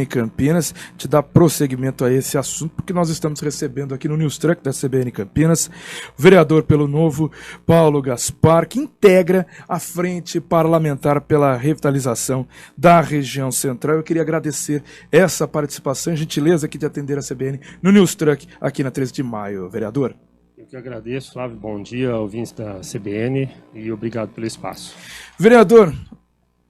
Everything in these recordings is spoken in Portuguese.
em Campinas, te dar prosseguimento a esse assunto, porque nós estamos recebendo aqui no News Truck da CBN Campinas o vereador pelo Novo, Paulo Gaspar, que integra a Frente Parlamentar pela Revitalização da Região Central. Eu queria agradecer essa participação e gentileza aqui de atender a CBN no News Truck aqui na 13 de maio, vereador. Eu que agradeço, Flávio, bom dia, ouvintes da CBN, e obrigado pelo espaço. Vereador,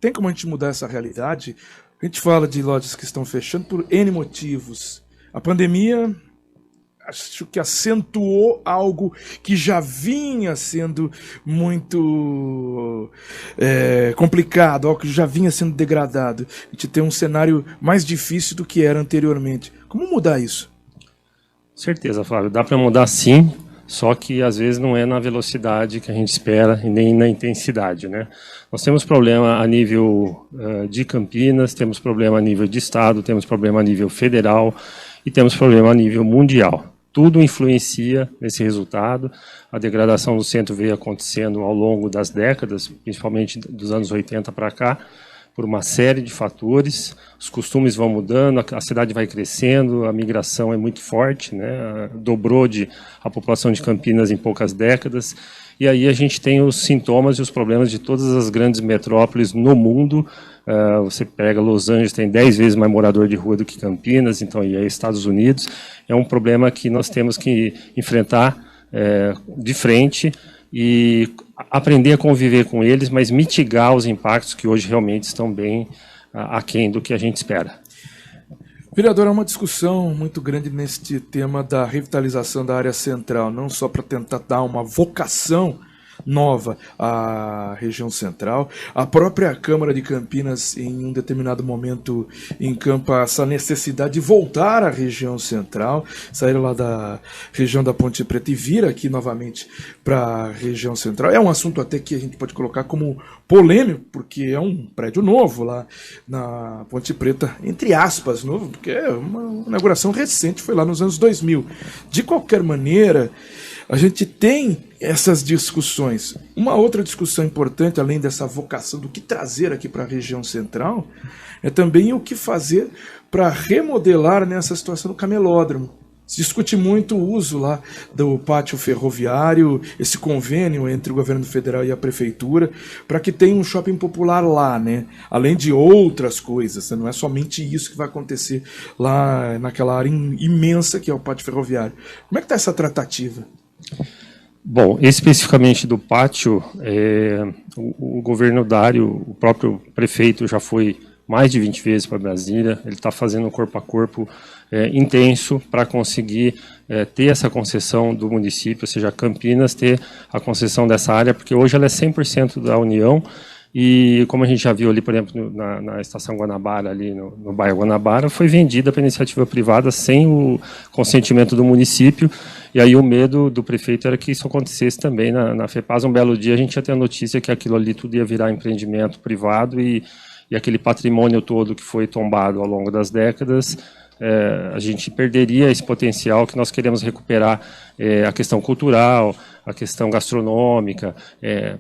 tem como a gente mudar essa realidade? A gente fala de lojas que estão fechando por N motivos. A pandemia, acho que acentuou algo que já vinha sendo muito complicado, algo que já vinha sendo degradado. A gente tem um cenário mais difícil do que era anteriormente. Como mudar isso? Certeza, Flávio, dá para mudar sim, só que às vezes não é na velocidade que a gente espera e nem na intensidade, né? Nós temos problema a nível de Campinas, temos problema a nível de estado, temos problema a nível federal e temos problema a nível mundial. Tudo influencia nesse resultado. A degradação do centro veio acontecendo ao longo das décadas, principalmente dos anos 80 para cá, por uma série de fatores. Os costumes vão mudando, a cidade vai crescendo, a migração é muito forte, né? Dobrou a população de Campinas em poucas décadas, e aí a gente tem os sintomas e os problemas de todas as grandes metrópoles no mundo. Você pega Los Angeles, tem 10 vezes mais morador de rua do que Campinas, então, e aí Estados Unidos. É um problema que nós temos que enfrentar de frente, e aprender a conviver com eles, mas mitigar os impactos que hoje realmente estão bem aquém do que a gente espera. Vereador, há uma discussão muito grande neste tema da revitalização da área central, não só para tentar dar uma vocação nova à região central. A própria Câmara de Campinas, em um determinado momento, encampa essa necessidade de voltar à região central, sair lá da região da Ponte Preta e vir aqui novamente para a região central. É um assunto até que a gente pode colocar como polêmico, porque é um prédio novo lá na Ponte Preta, entre aspas, novo, porque é uma inauguração recente, foi lá nos anos 2000. De qualquer maneira, a gente tem essas discussões. Uma outra discussão importante, além dessa vocação do que trazer aqui para a região central, é também o que fazer para remodelar nessa situação do camelódromo. Se discute muito o uso lá do pátio ferroviário, esse convênio entre o governo federal e a prefeitura, para que tenha um shopping popular lá, né? Além de outras coisas, não é somente isso que vai acontecer lá naquela área imensa que é o pátio ferroviário. Como é que está essa tratativa? Bom, especificamente do pátio, o governo Dário, o próprio prefeito já foi mais de 20 vezes para Brasília, ele está fazendo um corpo a corpo intenso para conseguir ter essa concessão do município, ou seja, Campinas ter a concessão dessa área, porque hoje ela é 100% da União, e como a gente já viu ali, por exemplo, na Estação Guanabara, ali no bairro Guanabara, foi vendida para iniciativa privada sem o consentimento do município, e aí o medo do prefeito era que isso acontecesse também na FEPAS. Um belo dia a gente ia ter a notícia que aquilo ali tudo ia virar empreendimento privado, e aquele patrimônio todo que foi tombado ao longo das décadas, a gente perderia esse potencial que nós queremos recuperar, a questão cultural, a questão gastronômica,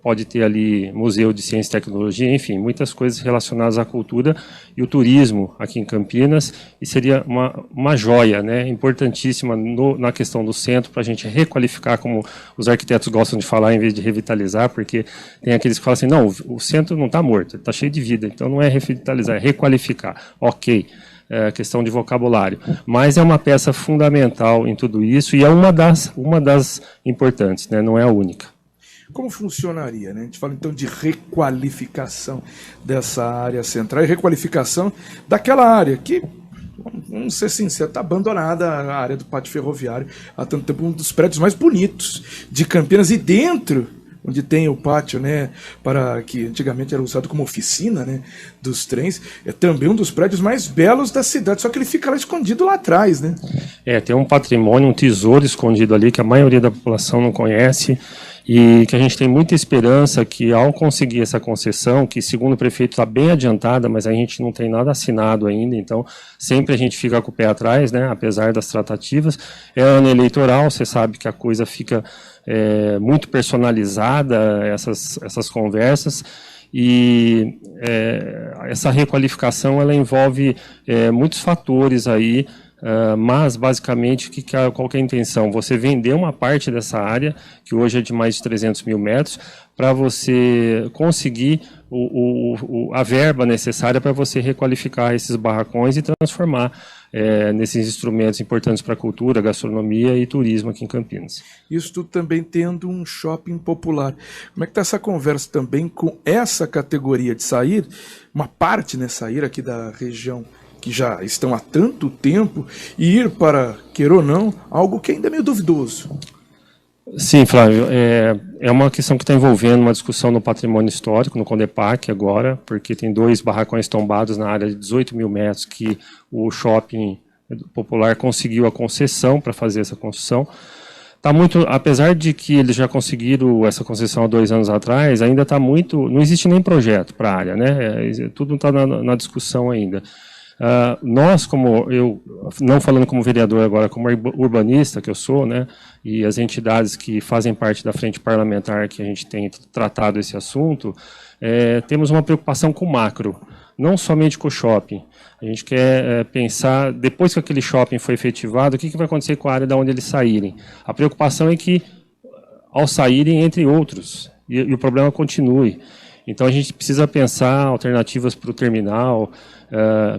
pode ter ali museu de ciência e tecnologia, enfim, muitas coisas relacionadas à cultura e o turismo aqui em Campinas, e seria uma joia, né, importantíssima na questão do centro, para a gente requalificar, como os arquitetos gostam de falar, em vez de revitalizar, porque tem aqueles que falam assim, não, o centro não está morto, ele está cheio de vida, então não é revitalizar, é requalificar. Ok. Questão de vocabulário, mas é uma peça fundamental em tudo isso, e é uma das importantes, né? Não é a única. Como funcionaria, né? A gente fala então de requalificação dessa área central e requalificação daquela área que, vamos ser sinceros, está abandonada, a área do pátio ferroviário, há tanto tempo, um dos prédios mais bonitos de Campinas, e dentro onde tem o pátio, né, para que antigamente era usado como oficina, né, dos trens, é também um dos prédios mais belos da cidade, só que ele fica lá escondido lá atrás, né? Tem um patrimônio, um tesouro escondido ali que a maioria da população não conhece, e que a gente tem muita esperança que, ao conseguir essa concessão, que segundo o prefeito está bem adiantada, mas a gente não tem nada assinado ainda, então sempre a gente fica com o pé atrás, né, apesar das tratativas. É ano eleitoral, você sabe que a coisa fica muito personalizada, essas conversas, e essa requalificação ela envolve muitos fatores aí, mas basicamente qual que é a intenção? Você vender uma parte dessa área, que hoje é de mais de 300 mil metros, para você conseguir a verba necessária para você requalificar esses barracões e transformar nesses instrumentos importantes para a cultura, gastronomia e turismo aqui em Campinas. Isso tudo também tendo um shopping popular. Como é que está essa conversa também com essa categoria de sair, uma parte, né, sair aqui da região que já estão há tanto tempo e ir para, queira ou não, algo que ainda é meio duvidoso? Sim, Flávio, é uma questão que está envolvendo uma discussão no patrimônio histórico, no Condepac agora, porque tem 2 barracões tombados na área de 18 mil metros que o shopping popular conseguiu a concessão para fazer essa construção. Tá muito, apesar de que eles já conseguiram essa concessão há 2 anos atrás, ainda está muito, não existe nem projeto para a área, né? Tudo está na discussão ainda. Nós, como eu, não falando como vereador agora, como urbanista que eu sou, né, e as entidades que fazem parte da frente parlamentar que a gente tem tratado esse assunto, temos uma preocupação com o macro, não somente com o shopping. A gente quer pensar, depois que aquele shopping foi efetivado, o que vai acontecer com a área de onde eles saírem. A preocupação é que, ao saírem, entre outros, e o problema continue. Então, a gente precisa pensar alternativas para o terminal,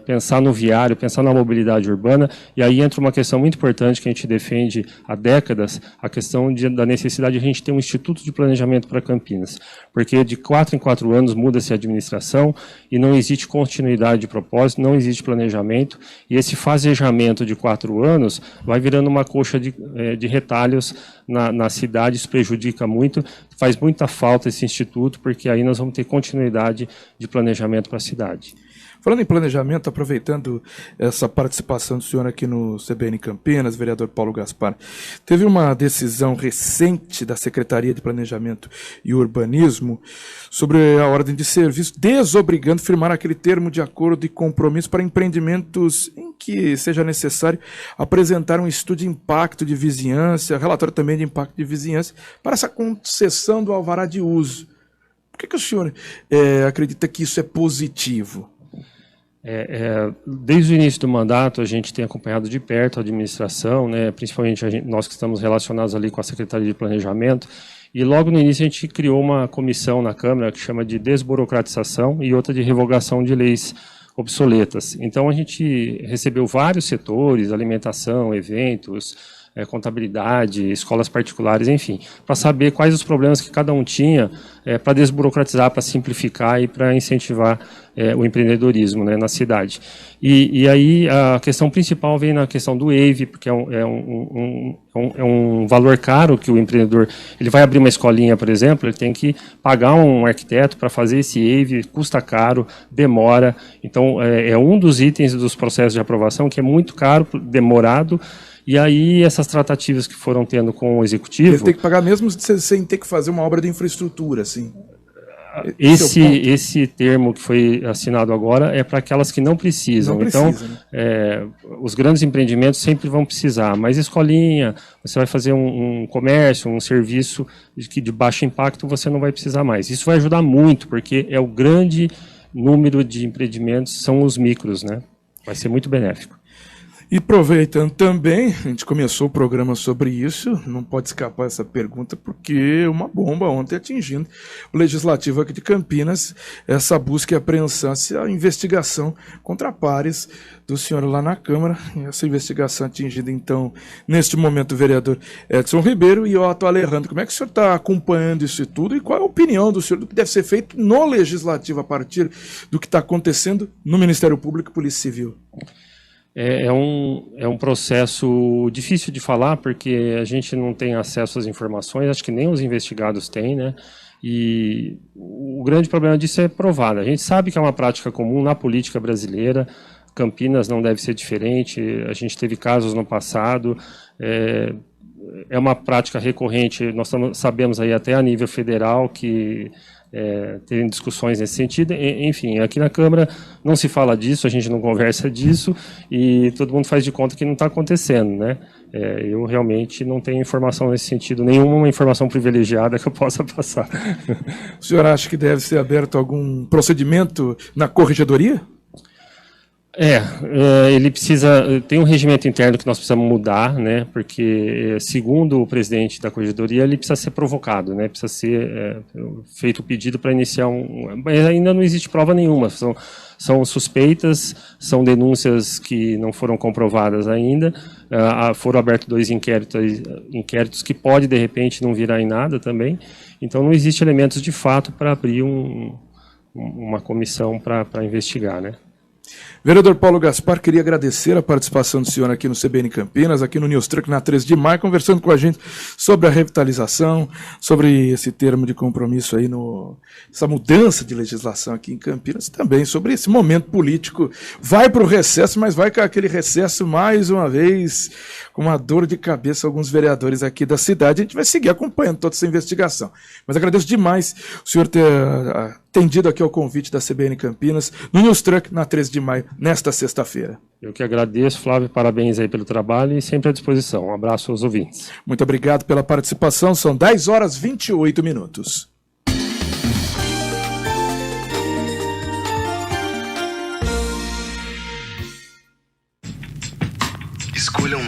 pensar no viário, pensar na mobilidade urbana, e aí entra uma questão muito importante que a gente defende há décadas, a questão da necessidade de a gente ter um instituto de planejamento para Campinas, porque de 4 em 4 anos muda-se a administração e não existe continuidade de propósito, não existe planejamento, e esse fasejamento de 4 anos vai virando uma coxa de retalhos na cidade, isso prejudica muito, faz muita falta esse instituto, porque aí nós vamos ter continuidade de planejamento para a cidade. Falando em planejamento, aproveitando essa participação do senhor aqui no CBN Campinas, vereador Paulo Gaspar, teve uma decisão recente da Secretaria de Planejamento e Urbanismo sobre a ordem de serviço, desobrigando firmar aquele termo de acordo e compromisso para empreendimentos em que seja necessário apresentar um estudo de impacto de vizinhança, relatório também de impacto de vizinhança, para essa concessão do alvará de uso. Por que o senhor acredita que isso é positivo? Desde o início do mandato, a gente tem acompanhado de perto a administração, né, principalmente nós que estamos relacionados ali com a Secretaria de Planejamento, e logo no início a gente criou uma comissão na Câmara que chama de desburocratização e outra de revogação de leis obsoletas. Então a gente recebeu vários setores, alimentação, eventos, contabilidade, escolas particulares, enfim, para saber quais os problemas que cada um tinha, para desburocratizar, para simplificar e para incentivar o empreendedorismo, né, na cidade. E aí a questão principal vem na questão do EIV, porque é um valor caro que o empreendedor, ele vai abrir uma escolinha, por exemplo, ele tem que pagar um arquiteto para fazer esse EIV, custa caro, demora, então é um dos itens dos processos de aprovação que é muito caro, demorado. E aí, essas tratativas que foram tendo com o executivo... Ele tem que pagar mesmo sem ter que fazer uma obra de infraestrutura, assim. Esse termo que foi assinado agora é para aquelas que não precisam. Não precisa, então, né? Os grandes empreendimentos sempre vão precisar, mas escolinha, você vai fazer um comércio, um serviço de baixo impacto, você não vai precisar mais. Isso vai ajudar muito, porque o grande número de empreendimentos são os micros, né? Vai ser muito benéfico. E aproveitando também, a gente começou o programa sobre isso, não pode escapar essa pergunta, porque uma bomba ontem atingindo o Legislativo aqui de Campinas, essa busca e apreensão, essa investigação contra pares do senhor lá na Câmara, essa investigação atingida, então, neste momento, o vereador Edson Ribeiro e Otto Alejandro. Como é que o senhor está acompanhando isso tudo e qual é a opinião do senhor do que deve ser feito no Legislativo a partir do que está acontecendo no Ministério Público e Polícia Civil? É um processo difícil de falar, porque a gente não tem acesso às informações, acho que nem os investigados têm, né? E o grande problema disso é provar. A gente sabe que é uma prática comum na política brasileira, Campinas não deve ser diferente, a gente teve casos no passado, é uma prática recorrente, nós sabemos aí até a nível federal que terem discussões nesse sentido. Enfim, aqui na Câmara não se fala disso, a gente não conversa disso e todo mundo faz de conta que não está acontecendo, né? Eu realmente não tenho informação nesse sentido, nenhuma informação privilegiada que eu possa passar. O senhor acha que deve ser aberto algum procedimento na corregedoria? Ele precisa, tem um regimento interno que nós precisamos mudar, né? Porque, segundo o presidente da corregedoria, ele precisa ser provocado, né? Precisa ser feito o pedido para iniciar mas ainda não existe prova nenhuma, são suspeitas, são denúncias que não foram comprovadas ainda, foram abertos 2 inquéritos que pode, de repente, não virar em nada também, então não existe elementos de fato para abrir uma comissão para investigar, né? Vereador Paulo Gaspar, queria agradecer a participação do senhor aqui no CBN Campinas, aqui no News Truck na 13 de maio, conversando com a gente sobre a revitalização, sobre esse termo de compromisso aí, essa mudança de legislação aqui em Campinas, e também sobre esse momento político. Vai para o recesso, mas vai com aquele recesso mais uma vez, com uma dor de cabeça alguns vereadores aqui da cidade. A gente vai seguir acompanhando toda essa investigação. Mas agradeço demais o senhor ter atendido aqui ao convite da CBN Campinas, no News Truck na 13 de maio, nesta sexta-feira. Eu que agradeço, Flávio, parabéns aí pelo trabalho e sempre à disposição. Um abraço aos ouvintes. Muito obrigado pela participação, são 10 horas e 28 minutos.